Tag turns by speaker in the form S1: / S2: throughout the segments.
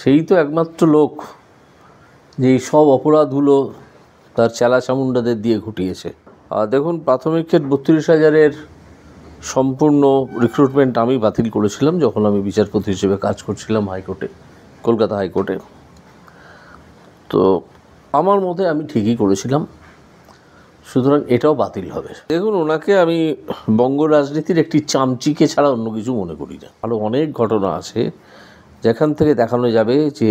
S1: সেই তো একমাত্র লোক যে এই সব অপরাধগুলো তার চেলা চামুন্ডাদের দিয়ে ঘটিয়েছে। আর দেখুন, প্রাথমিকের 32,000-এর সম্পূর্ণ রিক্রুটমেন্ট আমি বাতিল করেছিলাম যখন আমি বিচারপতি হিসেবে কাজ করছিলাম হাইকোর্টে, কলকাতা হাইকোর্টে। তো আমার মতে আমি ঠিকই করেছিলাম, সুতরাং এটাও বাতিল হবে। দেখুন, ওনাকে আমি বঙ্গ রাজনীতির একটি চামচিকে ছাড়া অন্য কিছু মনে করি না। আরও অনেক ঘটনা আছে যেখান থেকে দেখানো যাবে যে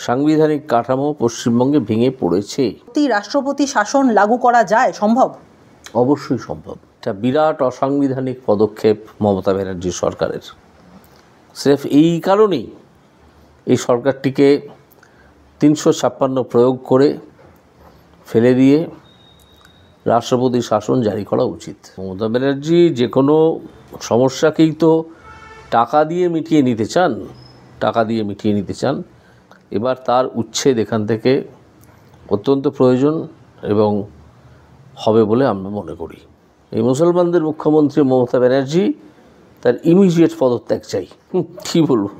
S1: সাংবিধানিক কাঠামো পশ্চিমবঙ্গে ভেঙে পড়েছে।
S2: রাষ্ট্রপতি শাসন লাগু করা যায়? সম্ভব?
S1: অবশ্যই সম্ভব। এটা বিরাট অসাংবিধানিক পদক্ষেপ মমতা ব্যানার্জির সরকারের। স্রেফ এই কারণেই এই সরকারটিকে 356 প্রয়োগ করে ফেলে দিয়ে রাষ্ট্রপতি শাসন জারি করা উচিত। মমতা ব্যানার্জি যে কোনো সমস্যাকেই তো টাকা দিয়ে মিটিয়ে নিতে চান। এবার তার উচ্ছেদ এখান থেকে অত্যন্ত প্রয়োজন এবং হবে বলে আমরা মনে করি। এই মুসলমানদের মুখ্যমন্ত্রী মমতা ব্যানার্জি, তার ইমিডিয়েট পদত্যাগ চাই। কী বলবো,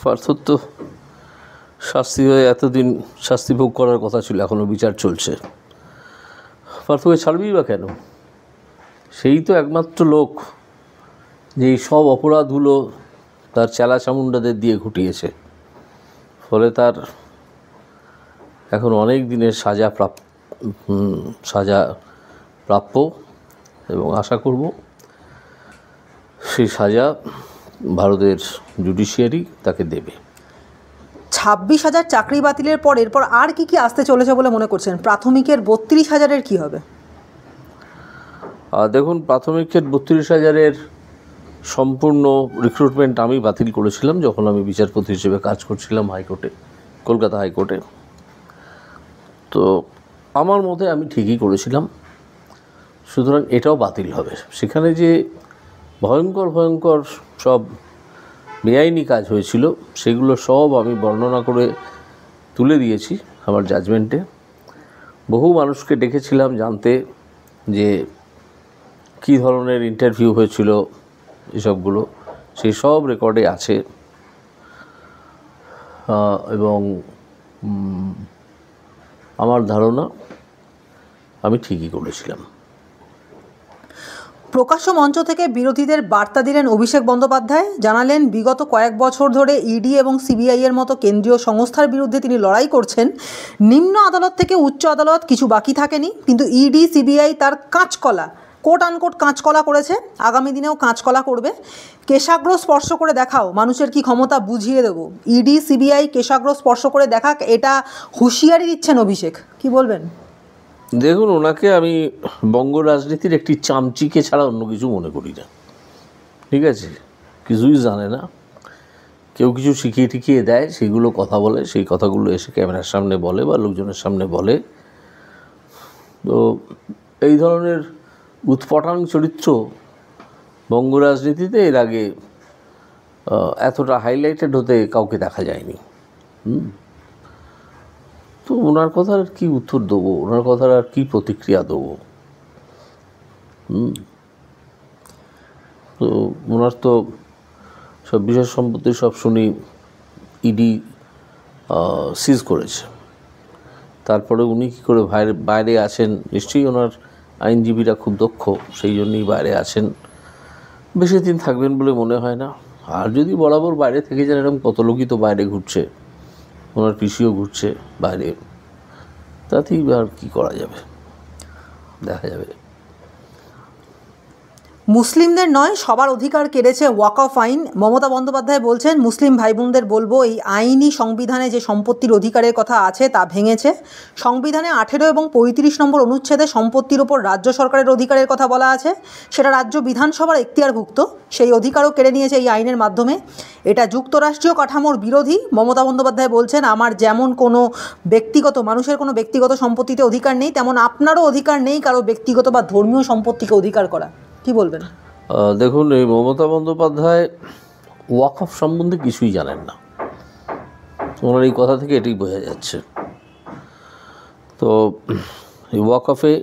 S1: পার্থর তো শাস্তি হয়ে এতদিন শাস্তি ভোগ করার কথা ছিল, এখনও বিচার চলছে। পার্থকে ছাড়বেই বা কেন? সেই তো একমাত্র লোক যে এই সব অপরাধগুলো তার চেলা চামুন্ডাদের দিয়ে ঘটিয়েছে। ফলে তার এখন অনেক দিনের সাজা প্রাপ্য এবং আশা করব সেই সাজা ভারতের জুডিশিয়ারি তাকে দেবে।
S2: 26,000 চাকরি বাতিলের পর এরপর আর কি আসতে চলেছে বলে মনে করছেন? প্রাথমিকের 32,000-এর কী হবে?
S1: দেখুন, প্রাথমিকের 32,000-এর সম্পূর্ণ রিক্রুটমেন্ট আমি বাতিল করেছিলাম যখন আমি বিচারপতি হিসেবে কাজ করছিলাম হাইকোর্টে, কলকাতা হাইকোর্টে। তো আমার মতে আমি ঠিকই করেছিলাম, সুতরাং এটাও বাতিল হবে। সেখানে যে ভয়ঙ্কর সব বেআইনি কাজ হয়েছিল সেগুলো সব আমি বর্ণনা করে তুলে দিয়েছি আমার জাজমেন্টে। বহু মানুষকে ডেকেছিলাম জানতে যে কী ধরনের ইন্টারভিউ হয়েছিল, এসবগুলো সেই সব রেকর্ডে আছে এবং আমার ধারণা আমি ঠিকই করেছিলাম।
S2: প্রকাশ্য মঞ্চ থেকে বিরোধীদের বার্তা দিলেন অভিষেক বন্দ্যোপাধ্যায়। জানালেন বিগত কয়েক বছর ধরে ইডি এবং সিবিআইয়ের মতো কেন্দ্রীয় সংস্থার বিরুদ্ধে তিনি লড়াই করছেন। নিম্ন আদালত থেকে উচ্চ আদালত কিছু বাকি থাকেনি, কিন্তু ইডি সিবিআই তার কাঁচকলা, কোট আনকোট কাঁচকলা করেছে, আগামী দিনেও কাঁচকলা করবে। কেশাগ্র স্পর্শ করে দেখাও, মানুষের কি ক্ষমতা বুঝিয়ে দেবো। ইডি সিবিআই কেশাগ্র স্পর্শ করে দেখাক, এটা হুঁশিয়ারি দিচ্ছেন অভিষেক। কি বলবেন?
S1: দেখুন, ওনাকে আমি বঙ্গ রাজনীতির একটি চামচিকে ছাড়া অন্য কিছু মনে করি না। ঠিক আছে, কিছুই জানে না, কেউ কিছু শিখিয়ে দেয়, সেইগুলো কথা বলে, সেই কথাগুলো এসে ক্যামেরার সামনে বলে বা লোকজনের সামনে বলে। তো এই ধরনের উৎপটাং চরিত্র বঙ্গ রাজনীতিতে এর আগে এতটা হাইলাইটেড হতে কাউকে দেখা যায়নি। তো ওনার কথার কি উত্তর দেবো, ওনার কথার আর কি প্রতিক্রিয়া দেবো? তো ওনার তো সব বিষয় সম্পত্তি সব শুনি ইডি সিজ করেছে, তারপরে উনি কী করে বাইরে আছেন? নিশ্চয়ই ওনার আইনজীবীরা খুব দক্ষ, সেই জন্যই বাইরে আছেন। বেশি দিন থাকবেন বলে মনে হয় না। আর যদি বরাবর বাইরে থেকে যান, এরকম কত লোকই তো বাইরে ঘুরছে, ওনার পিসিও ঘুরছে বাইরে, তাতেই আর কী করা যাবে, দেখা যাবে।
S2: মুসলিমদের নয়, সবার অধিকার কেড়েছে ওয়াকফ আইন। মমতা বন্দ্যোপাধ্যায় বলছেন, মুসলিম ভাই বোনদের বলবো, এই আইনি সংবিধানে যে সম্পত্তির অধিকারের কথা আছে তা ভেঙেছে। সংবিধানে 18 এবং 35 নম্বর অনুচ্ছেদে সম্পত্তির ওপর রাজ্য সরকারের অধিকারের কথা বলা আছে, সেটা রাজ্য বিধানসভার এখতিয়ারভুক্ত। সেই অধিকারও কেড়ে নিয়েছে এই আইনের মাধ্যমে। এটা যুক্তরাষ্ট্রীয় কাঠামোর বিরোধী। মমতা বন্দ্যোপাধ্যায় বলছেন, আমার যেমন কোনো মানুষের কোনো ব্যক্তিগত সম্পত্তিতে অধিকার নেই, তেমন আপনারও অধিকার নেই কারো ব্যক্তিগত বা ধর্মীয় সম্পত্তিকে অধিকার করা। কি বলবেন?
S1: দেখুন, এই মমতা বন্দ্যোপাধ্যায় ওয়াকফ সম্বন্ধে কিছুই জানেন না, ওনার এই কথা থেকে এটাই বোঝা যাচ্ছে। তো এই ওয়াকফে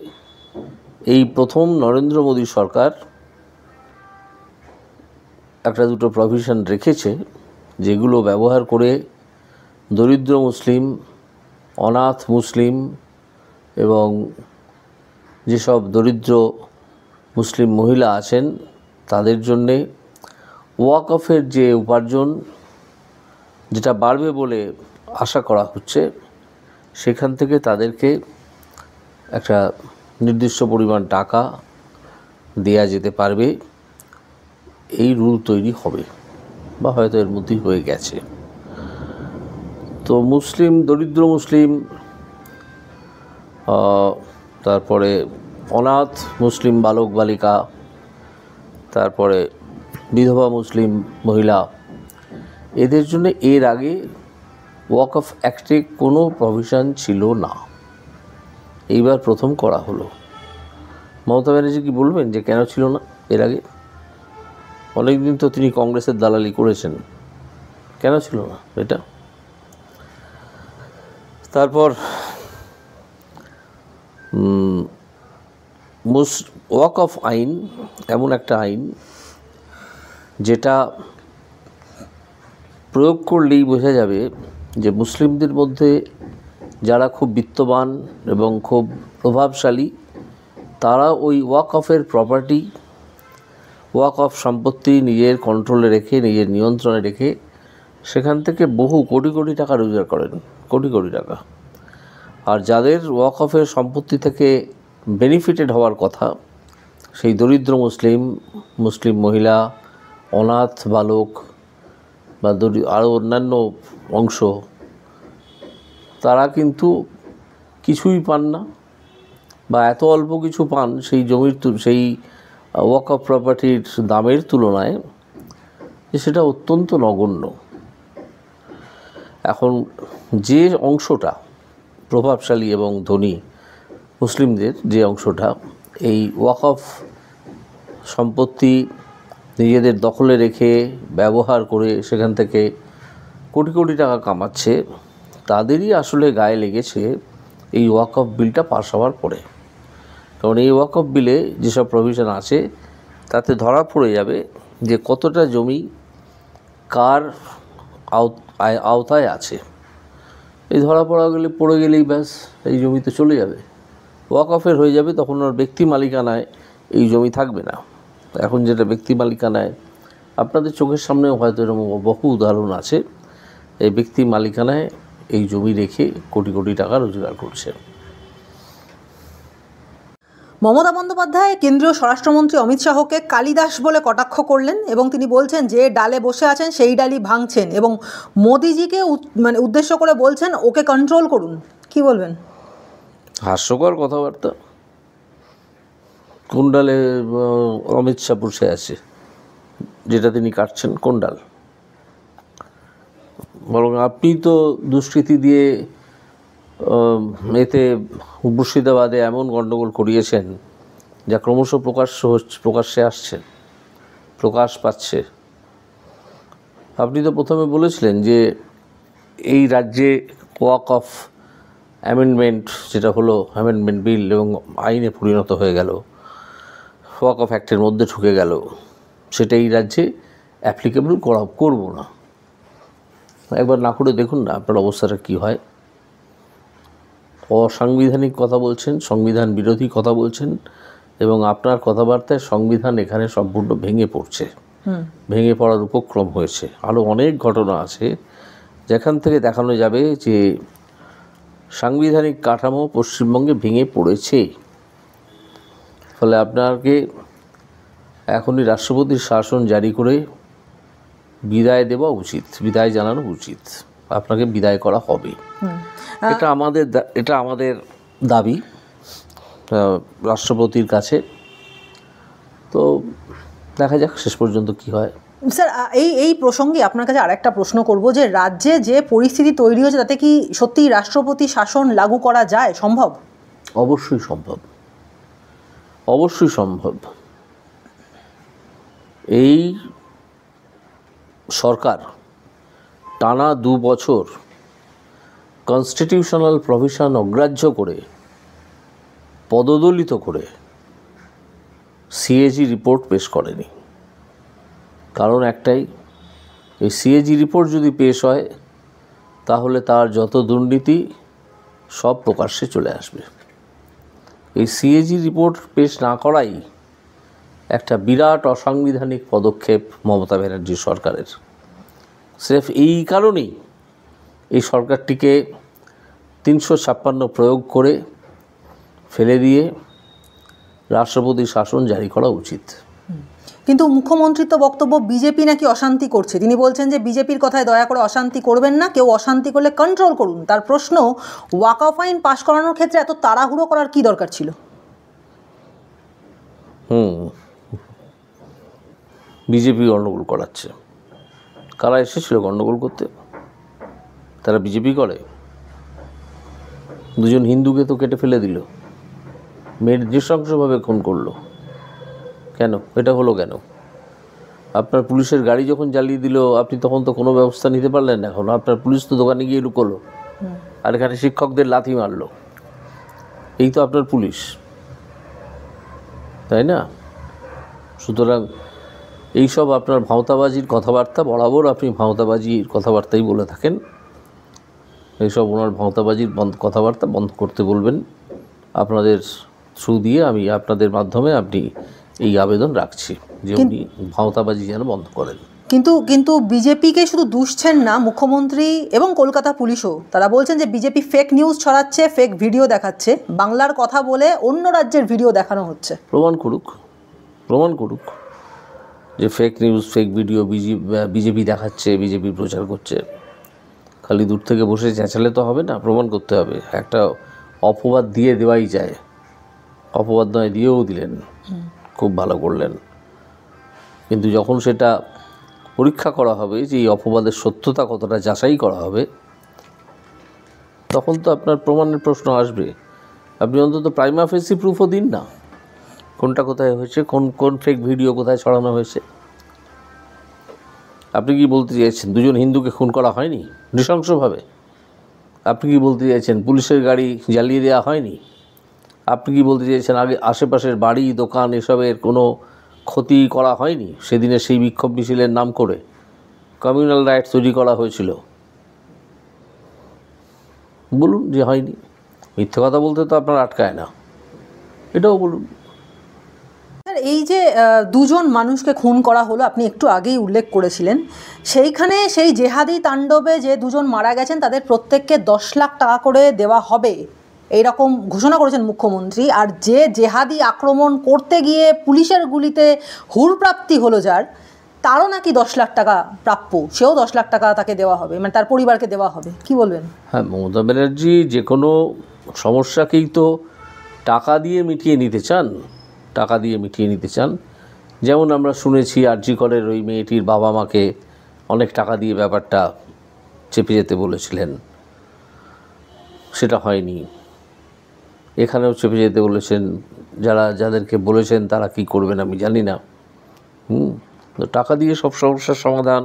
S1: এই প্রথম নরেন্দ্র মোদী সরকার একটা দুটো প্রভিশন রেখেছে, যেগুলো ব্যবহার করে দরিদ্র মুসলিম, অনাথ মুসলিম এবং যেসব দরিদ্র মুসলিম মহিলা আছেন তাদের জন্যে ওয়াকফের যে উপার্জন যেটা বাড়বে বলে আশা করা হচ্ছে, সেখান থেকে তাদেরকে একটা নির্দিষ্ট পরিমাণ টাকা দেয়া যেতে পারবে, এই রুল তৈরি হবে বা হয়তো এর মধ্যেই হয়ে গেছে। তো মুসলিম, দরিদ্র মুসলিম, তারপরে অনাথ মুসলিম বালক বালিকা, তারপরে বিধবা মুসলিম মহিলা, এদের জন্য এর আগে ওয়াকফ অ্যাক্টে কোনো প্রভিশন ছিল না, এইবার প্রথম করা হলো। মমতা ব্যানার্জি কি বলবেন যে কেন ছিল না এর আগে? অনেক দিন তো তিনি কংগ্রেসের দালালি করেছেন, কেন ছিল না এটা? তারপর ওয়াকফ আইন এমন একটা আইন যেটা প্রয়োগ করলেই বোঝা যাবে যে মুসলিমদের মধ্যে যারা খুব বিত্তবান এবং খুব প্রভাবশালী, তারা ওই ওয়াকফের প্রপার্টি, ওয়াকফ সম্পত্তি নিজের কন্ট্রোলে রেখে, নিজের নিয়ন্ত্রণে রেখে সেখান থেকে বহু কোটি কোটি টাকা রোজগার করেন, কোটি কোটি টাকা। আর যাদের ওয়াকফের সম্পত্তি থেকে বেনিফিটেড হওয়ার কথা, সেই দরিদ্র মুসলিম, মুসলিম মহিলা, অনাথ বালক বা আরও অন্যান্য অংশ, তারা কিন্তু কিছুই পান না বা এত অল্প কিছু পান সেই জমির, সেই ওয়াকফ প্রপার্টির দামের তুলনায়, যে সেটা অত্যন্ত নগণ্য। এখন যে অংশটা প্রভাবশালী এবং ধনী মুসলিমদের, যে অংশটা এই ওয়াকফ সম্পত্তি নিজেদের দখলে রেখে ব্যবহার করে সেখান থেকে কোটি কোটি টাকা কামাচ্ছে, তাদেরই আসলে গায়ে লেগেছে এই ওয়াকফ বিলটা পাস হওয়ার পরে। কারণ এই ওয়াকফ বিলে যেসব প্রভিশন আছে তাতে ধরা পড়ে যাবে যে কতটা জমি কার আওতায় আছে। এই ধরা পড়ে গেলেই ব্যাস এই জমি তো চলে যাবে, ওয়াকফের হয়ে যাবে, তখন আর ব্যক্তি মালিকানায় এই জমি থাকবে না। এখন যেটা ব্যক্তি মালিকানায়, আপনাদের চোখের সামনেও হয়তো এরকম বহু উদাহরণ আছে, এই ব্যক্তি মালিকানায় এই জমি রেখে কোটি কোটি টাকা রোজগার করছে।
S2: মমতা বন্দ্যোপাধ্যায় কেন্দ্রীয় স্বরাষ্ট্রমন্ত্রী অমিত শাহকে কালিদাস বলে কটাক্ষ করলেন এবং তিনি বলছেন যে ডালে বসে আছেন সেই ডালই ভাঙছেন, এবং মোদিজিকে উদ্দেশ্য করে বলছেন ওকে কন্ট্রোল করুন। কি বলবেন?
S1: হাস্যকর কথাবার্তা। কোন ডালে অমিত শাহ বসে আছে? যেটা তিনি কাটছেন কোন ডাল? বরং আপনি তো দুষ্কৃতি দিয়ে এতে মুর্শিদাবাদে এমন গণ্ডগোল করিয়েছেন যা ক্রমশ প্রকাশ্যে আসছে, প্রকাশ পাচ্ছে। আপনি তো প্রথমে বলেছিলেন যে এই রাজ্যে ওয়াকফ অ্যামেন্ডমেন্ট, যেটা হলো অ্যামেন্ডমেন্ট বিল এবং আইনে পরিণত হয়ে গেল, ওয়াকফ অ্যাক্টের মধ্যে ঢুকে গেল, সেটা এই রাজ্যে অ্যাপ্লিকেবল করব না। একবার না করে দেখুন না আপনার অবস্থাটা কী হয়। অসাংবিধানিক কথা বলছেন, সংবিধান বিরোধী কথা বলছেন, এবং আপনার কথাবার্তায় সংবিধান এখানে সম্পূর্ণ ভেঙে পড়ছে, ভেঙে পড়ার উপক্রম হয়েছে। আরও অনেক ঘটনা আছে যেখান থেকে দেখানো যাবে যে সাংবিধানিক কাঠামো পশ্চিমবঙ্গে ভেঙে পড়েছে। ফলে আপনাকে এখনই রাষ্ট্রপতির শাসন জারি করে বিদায় দেওয়া উচিত, বিদায় জানানো উচিত, আপনাকে বিদায় করা হবে। এটা আমাদের দাবি রাষ্ট্রপতির কাছে। তো দেখা যাক শেষ পর্যন্ত কি হয়।
S2: স্যার, এই প্রসঙ্গে আপনার কাছে আরেকটা প্রশ্ন করব, যে রাজ্যে যে পরিস্থিতি তৈরি হয়েছে তাতে কি সত্যিই রাষ্ট্রপতি শাসন লাগু করা যায়, সম্ভব?
S1: অবশ্যই সম্ভব, অবশ্যই সম্ভব। এই সরকার টানা 2 বছর কনস্টিটিউশনাল প্রভিশন অগ্রাহ্য করে, পদদলিত করে সিএজি রিপোর্ট পেশ করেনি। কারণ একটাই, এই সিএজি রিপোর্ট যদি পেশ হয় তাহলে তার যত দুর্নীতি সব প্রকাশ্যে চলে আসবে। এই সিএজি রিপোর্ট পেশ না করাই একটা বিরাট অসাংবিধানিক পদক্ষেপ মমতা ব্যানার্জি সরকারের। স্রেফ এই কারণেই এই সরকারটিকে ৩৫৬ প্রয়োগ করে ফেলে দিয়ে রাষ্ট্রপতি শাসন জারি করা উচিত।
S2: কিন্তু মুখ্যমন্ত্রীর তো বক্তব্য বিজেপি নাকি অশান্তি করছে। তিনি বলছেন যে বিজেপির কথায় দয়া করে অশান্তি করবেন না, কেউ অশান্তি করলে কন্ট্রোল করুন। তার প্রশ্ন, ওয়াকফ আইন পাশ করানোর ক্ষেত্রে এত তাড়াহুড়ো করার কি দরকার ছিল?
S1: বিজেপি গণ্ডগোল করাচ্ছে। কারা এসেছিল গণ্ডগোল করতে? তারা বিজেপি করে। দুজন হিন্দুকে তো কেটে ফেলে দিল, মেয়ের নৃশংসভাবে খুন করলো। কেন এটা হলো কেন? আপনার পুলিশের গাড়ি যখন জ্বালিয়ে দিল আপনি তখন তো কোনো ব্যবস্থা নিতে পারলেন না। এখন আপনার পুলিশ তো দোকানে গিয়ে লুকোলো, আর এখানে শিক্ষকদের লাথি মারলো। এই তো আপনার পুলিশ, তাই না? সুতরাং এইসব আপনার ভাঁওতাবাজির কথাবার্তা, বরাবর আপনি ভাঁওতাবাজির কথাবার্তাই বলে থাকেন। এইসব ওনার ভাঁওতাবাজির কথাবার্তা বন্ধ করতে বলবেন। আপনাদের থ্রু দিয়ে আমি আপনাদের মাধ্যমে আপনি এই আবেদন রাখছি যে উনি ভাঁওতাবাজি যেন বন্ধ করেন।
S2: কিন্তু বিজেপিকে শুধু দুষছেন না মুখ্যমন্ত্রী এবং কলকাতা পুলিশও। তারা বলছেন যে বিজেপি ফেক নিউজ ছড়াচ্ছে, ফেক ভিডিও দেখাচ্ছে, বাংলার কথা বলে অন্য রাজ্যের ভিডিও দেখানো হচ্ছে।
S1: প্রমাণ করুক যে fake news, fake video BJP দেখাচ্ছে, বিজেপি প্রচার করছে। খালি দূর থেকে বসে চেঁচালে তো হবে না, প্রমাণ করতে হবে। একটা অপবাদ দিয়ে দেওয়াই যায়, অপবাদ নয় দিয়েও দিলেন, খুব ভালো করলেন। কিন্তু যখন সেটা পরীক্ষা করা হবে যে এই অপবাদের সত্যতা কতটা যাচাই করা হবে, তখন তো আপনার প্রমাণের প্রশ্ন আসবে। আপনি অন্তত প্রাইমা ফেসি প্রুফও দিন না, কোনটা কোথায় হয়েছে, কোন ফেক ভিডিও কোথায় ছড়ানো হয়েছে। আপনি কি বলতে চাইছেন দুজন হিন্দুকে খুন করা হয়নি নৃশংসভাবে? আপনি কি বলতে চাইছেন পুলিশের গাড়ি জ্বালিয়ে দেওয়া হয়নি? আপনি কি বলতে চাইছেন আগে আশেপাশের বাড়ি দোকান এসবের কোনো ক্ষতি করা হয়নি? সেদিনের সেই বিক্ষোভ মিছিলের নাম করে কমিউনাল রাইট তৈরি করা হয়েছিল। বলুন যে হয়নি। মিথ্যে কথা বলতে তো আপনার আটকায় না, এটাও বলুন।
S2: এই যে দুজন মানুষকে খুন করা হলো, আপনি একটু আগেই উল্লেখ করেছিলেন, সেইখানে সেই জেহাদি তাণ্ডবে যে দুজন মারা গেছেন তাদের প্রত্যেককে 10 লাখ টাকা করে দেওয়া হবে এইরকম ঘোষণা করেছেন মুখ্যমন্ত্রী। আর যে জেহাদি আক্রমণ করতে গিয়ে পুলিশের গুলিতে হুরপ্রাপ্তি হলো যার, তারও নাকি 10 লাখ টাকা প্রাপ্য, সেও 10 লাখ টাকা তাকে দেওয়া হবে, মানে তার পরিবারকে দেওয়া হবে। কি বলবেন?
S1: হ্যাঁ, মমতা ব্যানার্জি যে কোনো সমস্যাকেই তো টাকা দিয়ে মিটিয়ে নিতে চান। যেমন আমরা শুনেছি আরজি করের ওই মেয়েটির বাবা মাকে অনেক টাকা দিয়ে ব্যাপারটা চেপে যেতে বলেছিলেন, সেটা হয়নি। এখানেও চেপে যেতে বলেছেন। যাদেরকে বলেছেন তারা কি করবেন আমি জানি না। তো টাকা দিয়ে সব সমস্যার সমাধান,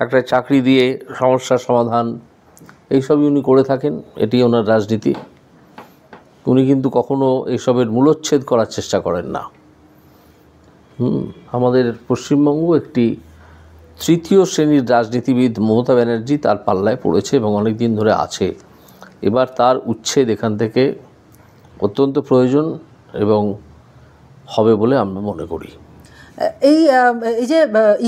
S1: একটা চাকরি দিয়ে সমস্যার সমাধান, এইসবই উনি করে থাকেন। এটি ওনার রাজনীতি। উনি কিন্তু কখনো এইসবের মূলোচ্ছেদ করার চেষ্টা করেন না। আমাদের পশ্চিমবঙ্গ একটি তৃতীয় শ্রেণীর রাজনীতিবিদ মমতা ব্যানার্জি তার পাল্লায় পড়েছে এবং অনেক দিন ধরে আছে। এবার তার উচ্ছেদ এখান থেকে অত্যন্ত প্রয়োজন এবং হবে বলে আমরা মনে করি।
S2: এই যে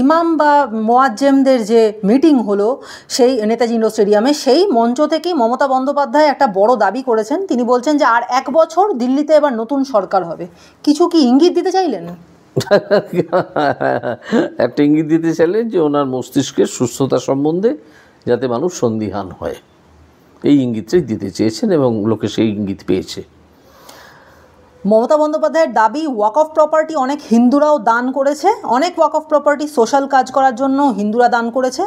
S2: ইমাম বা মোয়াজ্জেমদের যে মিটিং হলো সেই নেতাজি ইন্ডোর স্টেডিয়ামে, সেই মঞ্চ থেকেই মমতা বন্দ্যোপাধ্যায় একটা বড় দাবি করেছেন। তিনি বলছেন যে আর 1 বছর দিল্লিতে এবার নতুন সরকার হবে। কিছু কি ইঙ্গিত দিতে চাইলেন?
S1: একটা ইঙ্গিত দিতে চাইলেন যে ওনার মস্তিষ্কের সুস্থতা সম্বন্ধে যাতে মানুষ সন্দিহান হয়, এই ইঙ্গিতটাই দিতে চেয়েছেন এবং লোকে সেই ইঙ্গিত পেয়েছে।
S2: মমতা বন্দ্যোপাধ্যায়ের দাবি ওয়াকফ প্রপার্টি অনেক হিন্দুরাও দান করেছে, অনেক ওয়াকফ প্রপার্টি সোশ্যাল কাজ করার জন্য হিন্দুরা দান করেছে,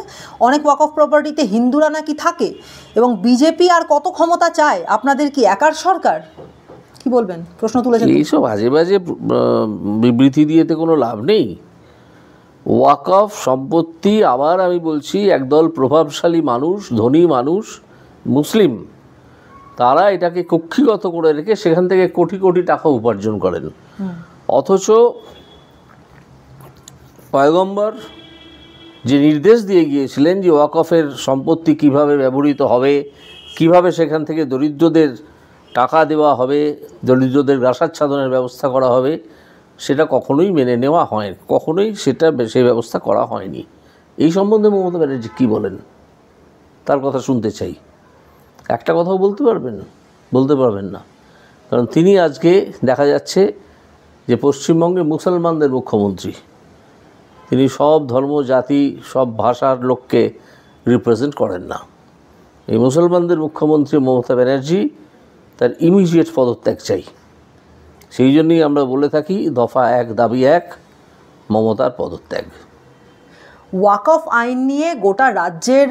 S2: অনেক ওয়াকফ প্রপার্টিতে হিন্দুরা নাকি থাকে, এবং বিজেপি আর কত ক্ষমতা চায়? আপনাদের কি একার সরকার? কি বলবেন? প্রশ্ন তুলেছেন।
S1: এইসব আজে বাজে বিবৃতি দিয়েতে কোনো লাভ নেই। ওয়াকফ সম্পত্তি, আবার আমি বলছি, একদল প্রভাবশালী মানুষ, ধনী মানুষ, মুসলিম, তারা এটাকে কক্ষিগত করে রেখে সেখান থেকে কোটি কোটি টাকা উপার্জন করেন। অথচ পয়গম্বর যে নির্দেশ দিয়ে গিয়েছিলেন যে ওয়াকফের সম্পত্তি কিভাবে ব্যবহৃত হবে, কিভাবে সেখান থেকে দরিদ্রদের টাকা দেওয়া হবে, দরিদ্রদের গ্রাসাচ্ছাদনের ব্যবস্থা করা হবে, সেটা কখনোই মেনে নেওয়া হয়, কখনোই সেই ব্যবস্থা করা হয়নি। এই সম্বন্ধে মমতা ব্যানার্জি কী বলেন, তার কথা শুনতে চাই। একটা কথাও বলতে পারবেন না, কারণ তিনি আজকে দেখা যাচ্ছে যে পশ্চিমবঙ্গে মুসলমানদের মুখ্যমন্ত্রী, তিনি সব ধর্ম, জাতি, সব ভাষার লোককে রিপ্রেজেন্ট করেন না। এই মুসলমানদের মুখ্যমন্ত্রী মমতা ব্যানার্জি, তার ইমিডিয়েট পদত্যাগ চাই। সেই জন্যই আমরা বলে থাকি দফা 1 দাবি 1, মমতার পদত্যাগ।
S2: ওয়াকফ আইন নিয়ে গোটা রাজ্যের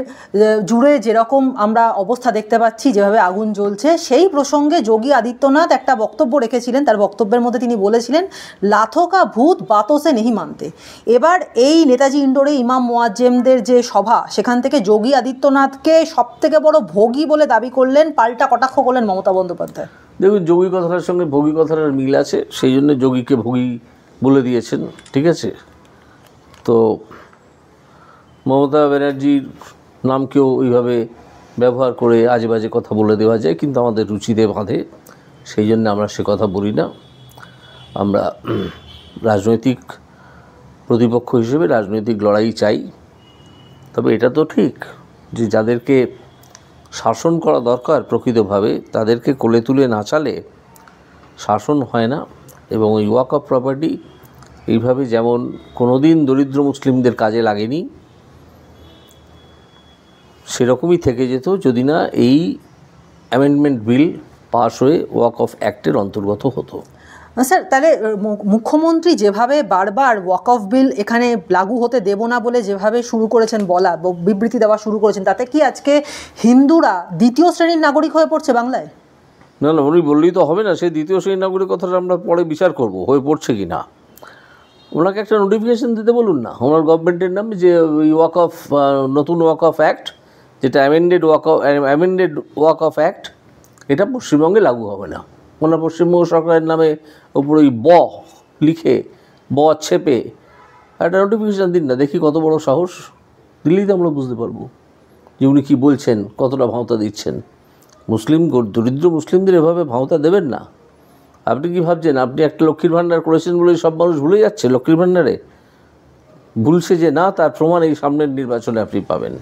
S2: জুড়ে যেরকম আমরা অবস্থা দেখতে পাচ্ছি, যেভাবে আগুন জ্বলছে, সেই প্রসঙ্গে যোগী আদিত্যনাথ একটা বক্তব্য রেখেছিলেন। তার বক্তব্যের মধ্যে তিনি বলেছিলেন, লাথো কা ভূত বাতোं से नहीं मानते। এবার এই নেতাজি ইন্ডোরে ইমাম মোয়াজ্জেমদের যে সভা, সেখান থেকে যোগী আদিত্যনাথকে সবথেকে বড় ভোগী বলে দাবি করলেন, পাল্টা কটাক্ষ করলেন মমতা বন্দ্যোপাধ্যায়।
S1: দেখুন, যোগী কথাটার সঙ্গে ভোগী কথাটার মিল আছে, সেই জন্য যোগীকে ভোগী বলে দিয়েছেন, ঠিক আছে। তো মমতা ব্যানার্জির নামকেও ওইভাবে ব্যবহার করে আজে বাজে কথা বলে দেওয়া যায়, কিন্তু আমাদের রুচিতে বাঁধে, সেই জন্য আমরা সে কথা বলি না। আমরা রাজনৈতিক প্রতিপক্ষ হিসেবে রাজনৈতিক লড়াই চাই। তবে এটা তো ঠিক যে যাদেরকে শাসন করা দরকার প্রকৃতভাবে, তাদেরকে কোলে তুলে না চালে শাসন হয় না। এবং ওই ওয়াকফ প্রপার্টি এইভাবে যেমন কোনোদিন দরিদ্র মুসলিমদের কাজে লাগেনি, সেরকমই থেকে যেত যদি না এই অ্যামেন্ডমেন্ট বিল পাস হয়ে ওয়াকফ অ্যাক্টের অন্তর্গত হতো।
S2: স্যার, তাহলে মুখ্যমন্ত্রী যেভাবে বারবার ওয়াকফ বিল এখানে লাগু হতে দেব না বলে যেভাবে শুরু করেছেন বলা, বিবৃতি দেওয়া শুরু করেছেন, তাতে কি আজকে হিন্দুরা দ্বিতীয় শ্রেণীর নাগরিক হয়ে পড়ছে বাংলায়?
S1: না, উনি বললেই তো হবে না। সেই দ্বিতীয় শ্রেণীর নাগরিক কথাটা আমরা পরে বিচার করব হয়ে পড়ছে কি না। ওনাকে একটা নোটিফিকেশন দিতে বলুন না ওনার গভর্নমেন্টের নামে, যে ওয়াকফ, নতুন ওয়াকফ অ্যাক্ট, যেটা অ্যামেন্ডেড ওয়াকফ অ্যাক্ট, এটা পশ্চিমবঙ্গে লাগু হবে না। ওনার পশ্চিমবঙ্গ সরকারের নামে ওপর ওই লিখে ছেপে একটা নোটিফিকেশান দিন না, দেখি কত বড় সাহস। দিল্লিতে তো আমরা বুঝতে পারবো যে উনি কী বলছেন, কতটা ভাঁওতা দিচ্ছেন। দরিদ্র মুসলিমদের এভাবে ভাঁওতা দেবেন না। আপনি কি ভাবছেন আপনি একটা লক্ষ্মীর ভাণ্ডার করেছেন বলে সব মানুষ ভুলে যাচ্ছে? লক্ষ্মীর ভাণ্ডারে ভুলছে যে না, তার প্রমাণ এই সামনের নির্বাচনে আপনি পাবেন।